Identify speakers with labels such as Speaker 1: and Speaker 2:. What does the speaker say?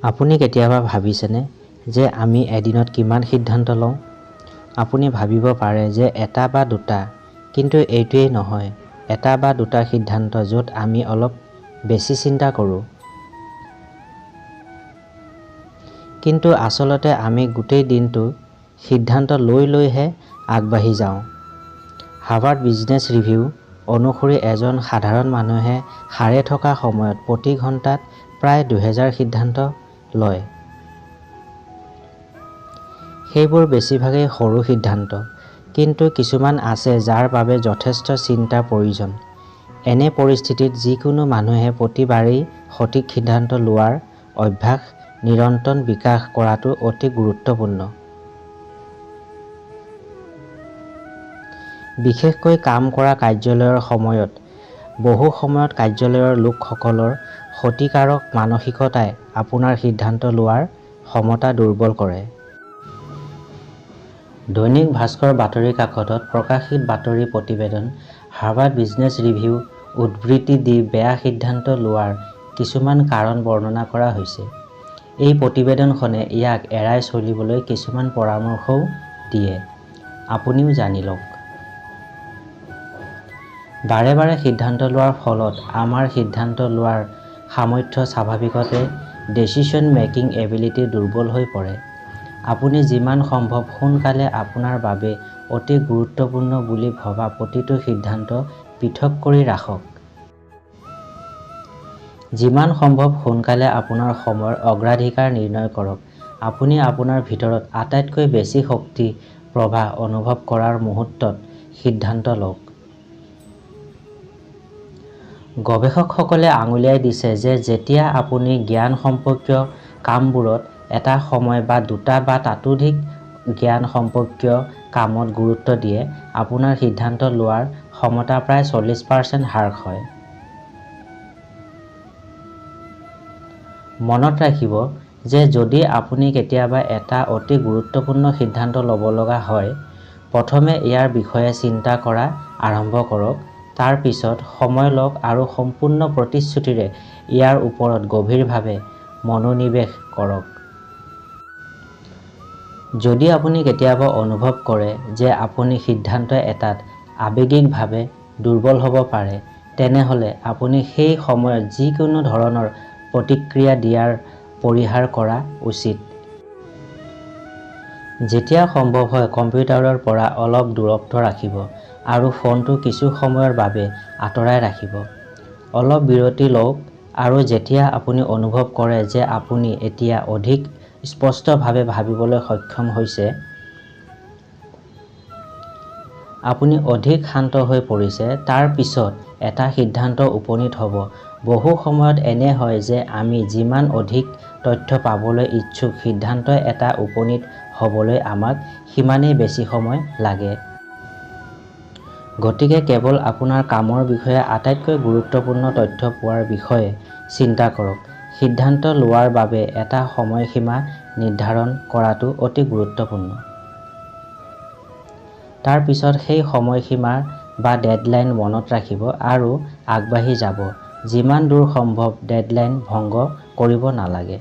Speaker 1: আপুনি কেতিয়াবা ভাবিছেনে যে আমি এদিনত কিমান সিদ্ধান্ত লওঁ? আপুনি ভাবিব পাৰে যে এটা বা দুটা, কিন্তু এইটোৱেই নহয়। এটা বা দুটা সিদ্ধান্ত য'ত আমি অলপ বেছি চিন্তা কৰোঁ। কিন্তু আচলতে আমি গোটেই দিনটো সিদ্ধান্ত লৈহে আগবাঢ়ি যাওঁ। হাৰ্ভাৰ্ড বিজনেছ ৰিভিউ অনুসৰি এজন সাধাৰণ মানুহে সাৰে থকা সময়ত প্ৰতি ঘণ্টাত প্ৰায় 2000 সিদ্ধান্ত লয়। সেইবোৰ বেছিভাগেই সৰু সিদ্ধান্ত, কিন্তু কিছুমান আছে যাৰ বাবে যথেষ্ট চিন্তাৰ প্ৰয়োজন। এনে পৰিস্থিতিত যিকোনো মানুহে প্ৰতিবাৰেই সঠিক সিদ্ধান্ত লোৱাৰ অভ্যাস নিৰন্তৰ বিকাশ কৰাটো অতি গুৰুত্বপূৰ্ণ। বিশেষকৈ কাম কৰা কাৰ্যালয়ৰ সময়ত। বহু সময়ত কাৰ্যালয়ৰ লোকসকলৰ ক্ষতিকাৰক মানসিকতাই আপোনাৰ সিদ্ধান্ত লোৱাৰ ক্ষমতা দুৰ্বল কৰে। দৈনিক ভাস্কৰ বাতৰি কাকতত প্ৰকাশিত বাতৰি প্ৰতিবেদন হাৰ্ভাৰ্ড বিজনেছ ৰিভিউ উদ্ধৃতি দি বেয়া সিদ্ধান্ত লোৱাৰ কিছুমান কাৰণ বৰ্ণনা কৰা হৈছে। এই প্ৰতিবেদনখনে ইয়াক এৰাই চলিবলৈ কিছুমান পৰামৰ্শও দিয়ে। আপুনিও জানি লওক। বাৰে বাৰে সিদ্ধান্ত লোৱাৰ ফলত আমাৰ সিদ্ধান্ত লোৱাৰ সামৰ্থ্য স্বাভাৱিকতে ডিচিছন মেকিং এবিলিটি দুৰ্বল হৈ পৰে। আপুনি যিমান সম্ভৱ সোনকালে আপোনাৰ বাবে অতি গুৰুত্বপূৰ্ণ বুলি ভবা প্ৰতিটো সিদ্ধান্ত পৃথক কৰি ৰাখক। যিমান সম্ভৱ সোনকালে আপোনাৰ সময়ৰ অগ্ৰাধিকাৰ নিৰ্ণয় কৰক। আপুনি আপোনাৰ ভিতৰত আটাইতকৈ বেছি শক্তি প্ৰবাহ অনুভৱ কৰাৰ মুহূৰ্তত সিদ্ধান্ত লওক। গৱেষকসকলে আঙুলিয়াই দিছে যে যেতিয়া আপুনি জ্ঞান সম্পৰ্কীয় কামবোৰত এটা সময় বা দুটা বা ততোধিক জ্ঞান সম্পৰ্কীয় কামত গুৰুত্ব দিয়ে, আপোনাৰ সিদ্ধান্ত লোৱাৰ ক্ষমতা প্ৰায় 40% হ্ৰাস হয়। মনত ৰাখিব যে যদি আপুনি কেতিয়াবা এটা অতি গুৰুত্বপূৰ্ণ সিদ্ধান্ত ল'ব লগা হয়, প্ৰথমে ইয়াৰ বিষয়ে চিন্তা কৰা আৰম্ভ কৰক। তাৰ পিছত সময় লওক আৰু সম্পূৰ্ণ প্ৰতিশ্ৰুতিৰে ইয়াৰ ওপৰত গভীৰভাৱে মনোনিৱেশ কৰক। যদি আপুনি কেতিয়াবা অনুভৱ কৰে যে আপুনি সিদ্ধান্ত এটাত আৱেগিকভাৱে দুৰ্বল হ'ব পাৰে, তেনেহ'লে আপুনি সেই সময়ত যিকোনো ধৰণৰ প্ৰতিক্ৰিয়া দিয়াৰ পৰিহাৰ কৰা উচিত। যেতিয়া সম্ভৱ হয় কম্পিউটাৰৰ পৰা অলপ দূৰত্ব ৰাখিব আৰু ফোনটো কিছু সময়ৰ বাবে আঁতৰাই ৰাখিব। অলপ বিৰতি লওক আৰু যেতিয়া আপুনি অনুভৱ কৰে যে আপুনি এতিয়া অধিক স্পষ্টভাৱে ভাবিবলৈ সক্ষম হৈছে, আপুনি অধিক শান্ত হৈ পৰিছে, তাৰ পিছত এটা সিদ্ধান্তত উপনীত হ'ব। বহু সময়ত এনে হয় যে আমি যিমান অধিক তথ্য পাবলৈ ইচ্ছুক, সিদ্ধান্ত এটাত উপনীত হ'বলৈ আমাক সিমানেই বেছি সময় লাগে। গতিকে কেৱল আপোনাৰ কামৰ বিষয়ে আটাইতকৈ গুৰুত্বপূৰ্ণ তথ্য পোৱাৰ বিষয়ে চিন্তা কৰক। সিদ্ধান্ত লোৱাৰ বাবে এটা সময়সীমা নিৰ্ধাৰণ কৰাটো অতি গুৰুত্বপূৰ্ণ। তাৰ পিছত সেই সময়সীমা বা ডেডলাইন মনত ৰাখিব আৰু আগবাঢ়ি যাব। যিমান দূৰ সম্ভৱ ডেডলাইন ভংগ কৰিব নালাগে।